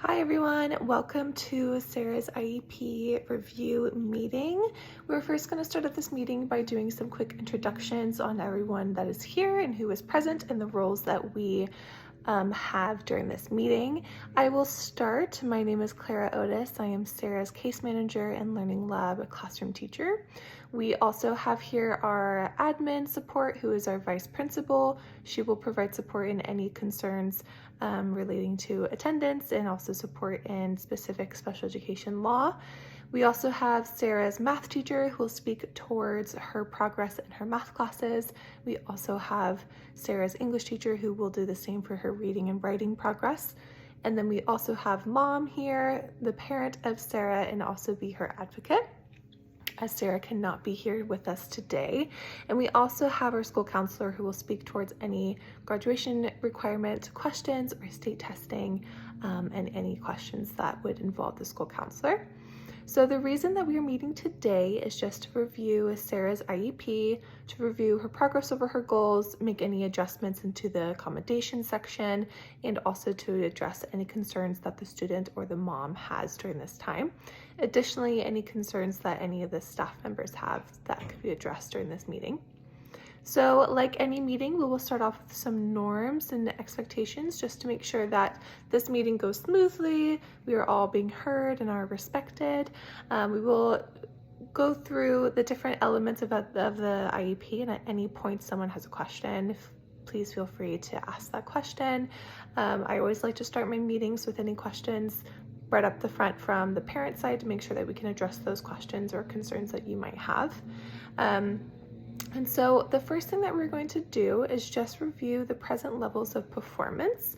Hi everyone, welcome to Sarah's IEP review meeting. We're first going to start up this meeting by doing some quick introductions on everyone that is here and who is present and the roles that we have during this meeting. I will start. My name is Clara Otis. I am Sarah's case manager and learning lab classroom teacher. We also have here our admin support, who is our vice principal. She will provide support in any concerns relating to attendance and also support in specific special education law. We also have Sarah's math teacher who will speak towards her progress in her math classes. We also have Sarah's English teacher who will do the same for her reading and writing progress. And then we also have Mom here, the parent of Sarah, and also be her advocate, as Sarah cannot be here with us today. And we also have our school counselor who will speak towards any graduation requirement questions or state testing and any questions that would involve the school counselor. So the reason that we are meeting today is just to review Sarah's IEP, to review her progress over her goals, make any adjustments into the accommodation section, and also to address any concerns that the student or the mom has during this time. Additionally, any concerns that any of the staff members have that could be addressed during this meeting. So like any meeting, we will start off with some norms and expectations just to make sure that this meeting goes smoothly, we are all being heard and are respected. We will go through the different elements of the IEP, and at any point someone has a question, please feel free to ask that question. I always like to start my meetings with any questions right up the front from the parent side to make sure that we can address those questions or concerns that you might have. And so the first thing that we're going to do is just review the present levels of performance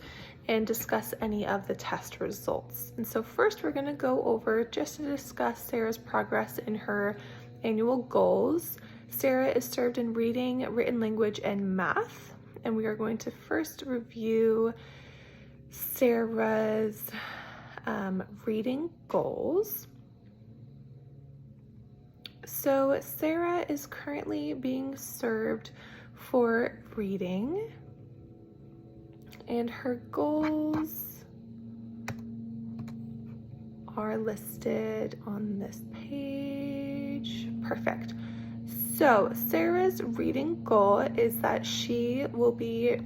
and discuss any of the test results. And so first we're going to go over just to discuss Sarah's progress in her annual goals. Sarah is served in reading, written language, and math. And we are going to first review Sarah's reading goals. So Sarah is currently being served for reading, and her goals are listed on this page. Perfect. So Sarah's reading goal is that she will be,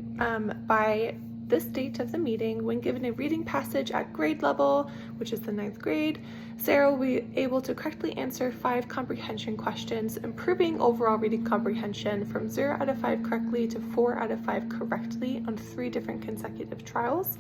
by this date of the meeting, when given a reading passage at grade level, which is the 9th grade, Sarah will be able to correctly answer 5 comprehension questions, improving overall reading comprehension from 0 out of 5 correctly to 4 out of 5 correctly on 3 different consecutive trials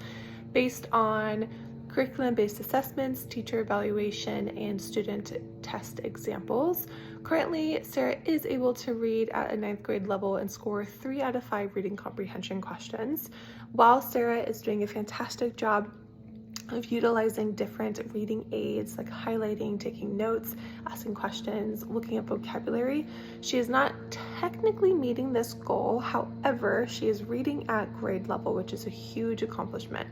based on curriculum-based assessments, teacher evaluation, and student test examples. Currently, Sarah is able to read at a 9th grade level and score 3 out of 5 reading comprehension questions. While Sarah is doing a fantastic job of utilizing different reading aids like highlighting, taking notes, asking questions, looking at vocabulary, she is not technically meeting this goal. However, she is reading at grade level, which is a huge accomplishment.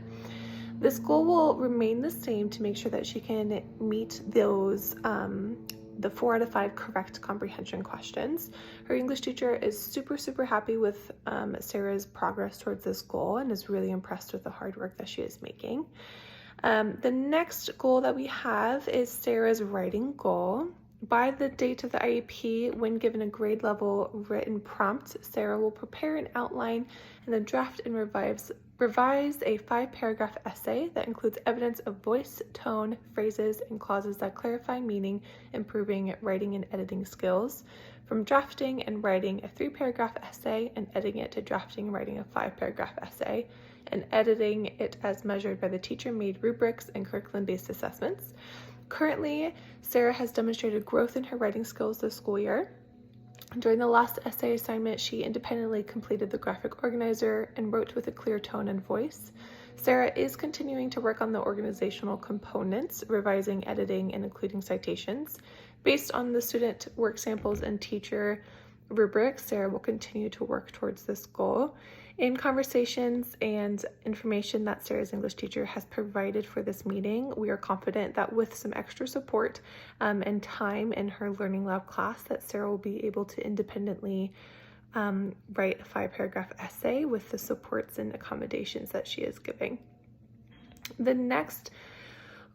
This goal will remain the same to make sure that she can meet those the 4 out of 5 correct comprehension questions. Her English teacher is super happy with Sarah's progress towards this goal and is really impressed with the hard work that she is making. The next goal that we have is Sarah's writing goal. By the date of the IEP, when given a grade level written prompt, Sarah will prepare an outline and then draft and revise a 5-paragraph essay that includes evidence of voice, tone, phrases, and clauses that clarify meaning, improving writing and editing skills. From drafting and writing a 3-paragraph essay and editing it to drafting and writing a 5-paragraph essay, and editing it as measured by the teacher-made rubrics and curriculum-based assessments. Currently, Sarah has demonstrated growth in her writing skills this school year. During the last essay assignment, she independently completed the graphic organizer and wrote with a clear tone and voice. Sarah is continuing to work on the organizational components, revising, editing, and including citations. Based on the student work samples and teacher rubrics, Sarah will continue to work towards this goal. In conversations and information that Sarah's English teacher has provided for this meeting, we are confident that with some extra support and time in her learning lab class, that Sarah will be able to independently write a 5-paragraph essay with the supports and accommodations that she is giving. The next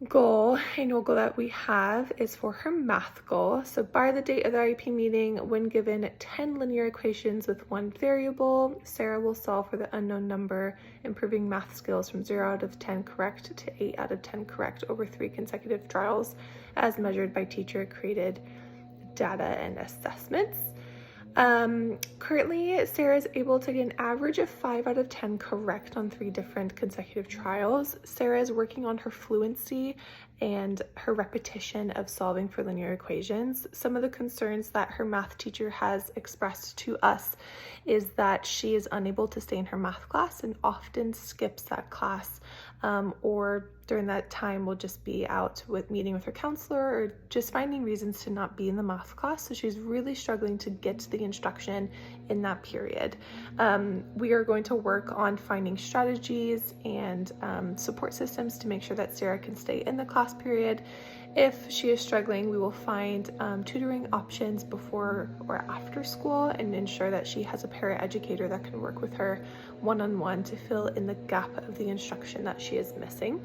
annual goal that we have is for her math goal. So by the date of the IEP meeting, when given 10 linear equations with one variable, Sarah will solve for the unknown number, improving math skills from 0 out of 10 correct to 8 out of 10 correct over 3 consecutive trials as measured by teacher-created data and assessments. Currently, Sarah is able to get an average of 5 out of 10 correct on 3 different consecutive trials. Sarah is working on her fluency and her repetition of solving for linear equations. Some of the concerns that her math teacher has expressed to us is that she is unable to stay in her math class and often skips that class, or during that time will just be out with meeting with her counselor or just finding reasons to not be in the math class. So she's really struggling to get to the instruction in that period. We are going to work on finding strategies and support systems to make sure that Sarah can stay in the class period. If she is struggling, we will find tutoring options before or after school and ensure that she has a paraeducator that can work with her one-on-one to fill in the gap of the instruction that she is missing.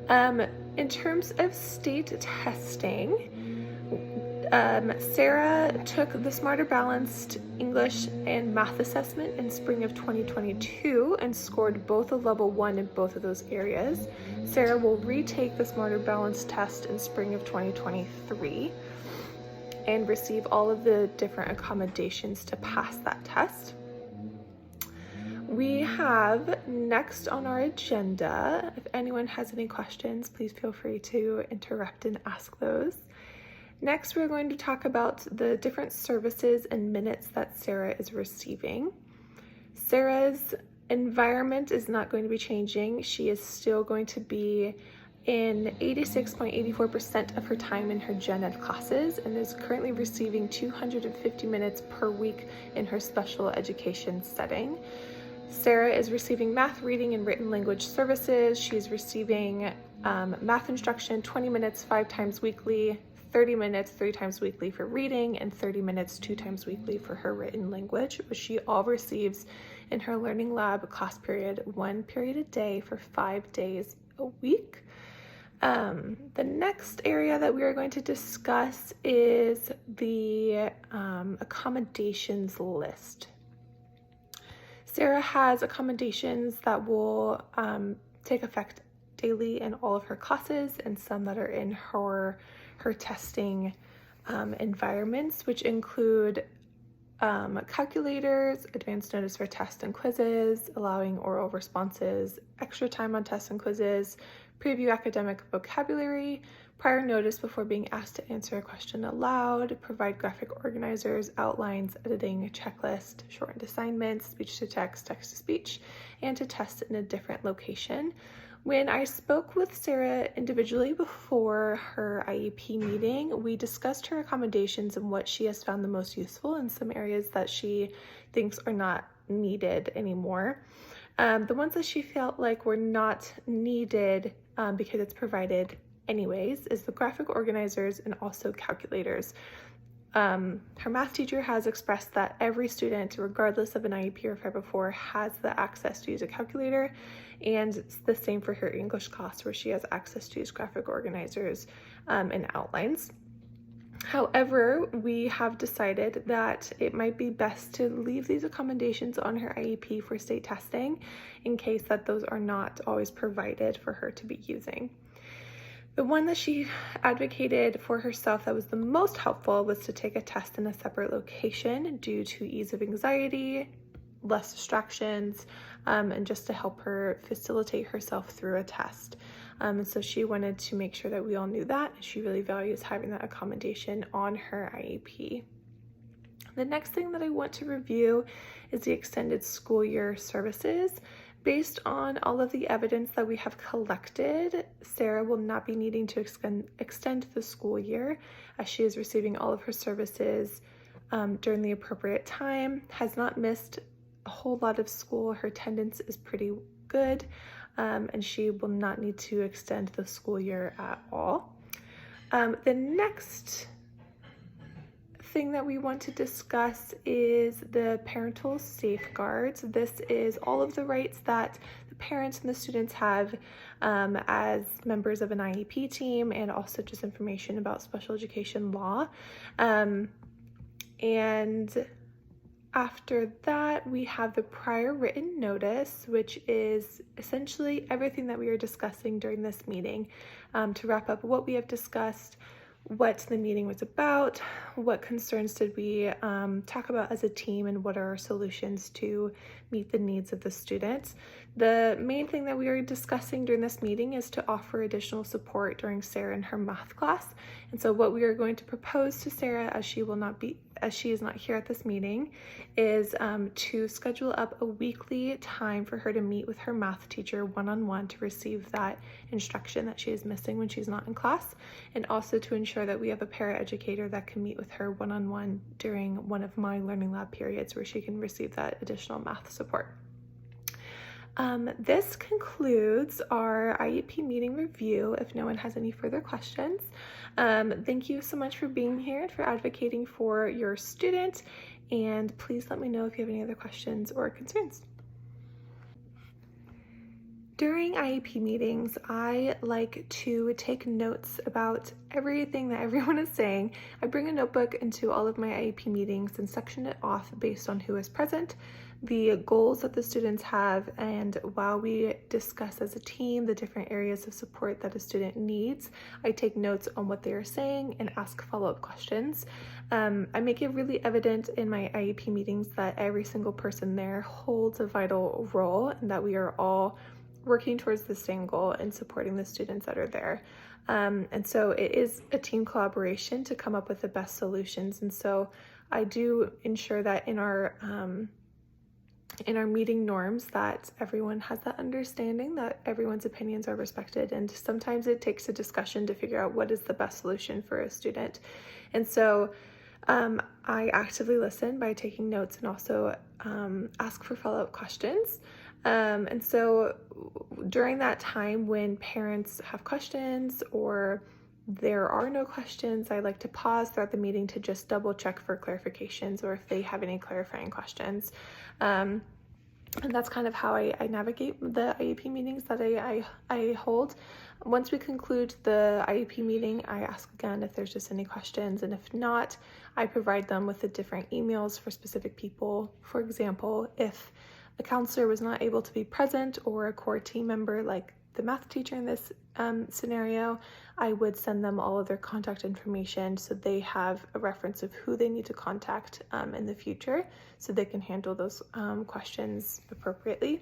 In terms of state testing, Sarah took the Smarter Balanced English and Math assessment in spring of 2022 and scored both a level 1 in both of those areas. Sarah will retake the Smarter Balanced test in spring of 2023 and receive all of the different accommodations to pass that test. We have next on our agenda, if anyone has any questions, please feel free to interrupt and ask those. Next, we're going to talk about the different services and minutes that Sarah is receiving. Sarah's environment is not going to be changing. She is still going to be in 86.84% of her time in her gen ed classes and is currently receiving 250 minutes per week in her special education setting. Sarah is receiving math, reading, and written language services. She's receiving math instruction 20 minutes 5 times weekly, 30 minutes 3 times weekly for reading, and 30 minutes 2 times weekly for her written language, which she all receives in her Learning Lab class period, 1 period a day for 5 days a week. The next area that we are going to discuss is the accommodations list. Sarah has accommodations that will take effect daily in all of her classes and some that are in her testing environments, which include calculators, advance notice for tests and quizzes, allowing oral responses, extra time on tests and quizzes, preview academic vocabulary, prior notice before being asked to answer a question aloud, provide graphic organizers, outlines, editing, checklist, shortened assignments, speech to text, text to speech, and to test in a different location. When I spoke with Sarah individually before her IEP meeting, we discussed her accommodations and what she has found the most useful and some areas that she thinks are not needed anymore. The ones that she felt like were not needed because it's provided anyways is the graphic organizers and also calculators. Her math teacher has expressed that every student, regardless of an IEP or 504, has the access to use a calculator, and it's the same for her English class where she has access to use graphic organizers and outlines. However, we have decided that it might be best to leave these accommodations on her IEP for state testing in case that those are not always provided for her to be using. The one that she advocated for herself that was the most helpful was to take a test in a separate location due to ease of anxiety, less distractions, and just to help her facilitate herself through a test. And so she wanted to make sure that we all knew that. She really values having that accommodation on her IEP. The next thing that I want to review is the extended school year services. Based on all of the evidence that we have collected, Sarah will not be needing to extend the school year as she is receiving all of her services during the appropriate time, has not missed a whole lot of school. Her attendance is pretty good, and she will not need to extend the school year at all. The next thing that we want to discuss is the parental safeguards. This is all of the rights that the parents and the students have as members of an IEP team, and also just information about special education law. And after that, we have the prior written notice, which is essentially everything that we are discussing during this meeting, to wrap up what we have discussed, what the meeting was about, what concerns did we talk about as a team, and what are our solutions to meet the needs of the students. The main thing that we are discussing during this meeting is to offer additional support during Sarah and her math class. And so what we are going to propose to Sarah, as she is not here at this meeting, is to schedule up a weekly time for her to meet with her math teacher one-on-one to receive that instruction that she is missing when she's not in class, and also to ensure that we have a paraeducator that can meet with her one-on-one during one of my learning lab periods where she can receive that additional math support. This concludes our IEP meeting review. If no one has any further questions, thank you so much for being here and for advocating for your student, and please let me know if you have any other questions or concerns. During IEP meetings, I like to take notes about everything that everyone is saying. I bring a notebook into all of my IEP meetings and section it off based on who is present, the goals that the students have, and while we discuss as a team the different areas of support that a student needs, I take notes on what they are saying and ask follow-up questions. I make it really evident in my IEP meetings that every single person there holds a vital role and that we are all working towards the same goal and supporting the students that are there. And so it is a team collaboration to come up with the best solutions. And so I do ensure that in our meeting norms that everyone has that understanding that everyone's opinions are respected, and sometimes it takes a discussion to figure out what is the best solution for a student. And so I actively listen by taking notes and also ask for follow-up questions. And so during that time when parents have questions or there are no questions, I like to pause throughout the meeting to just double check for clarifications or if they have any clarifying questions. And that's kind of how I navigate the IEP meetings that I hold. Once we conclude the IEP meeting, I ask again if there's just any questions, and if not, I provide them with the different emails for specific people. For example, if a counselor was not able to be present or a core team member like the math teacher in this scenario, I would send them all of their contact information so they have a reference of who they need to contact in the future so they can handle those questions appropriately.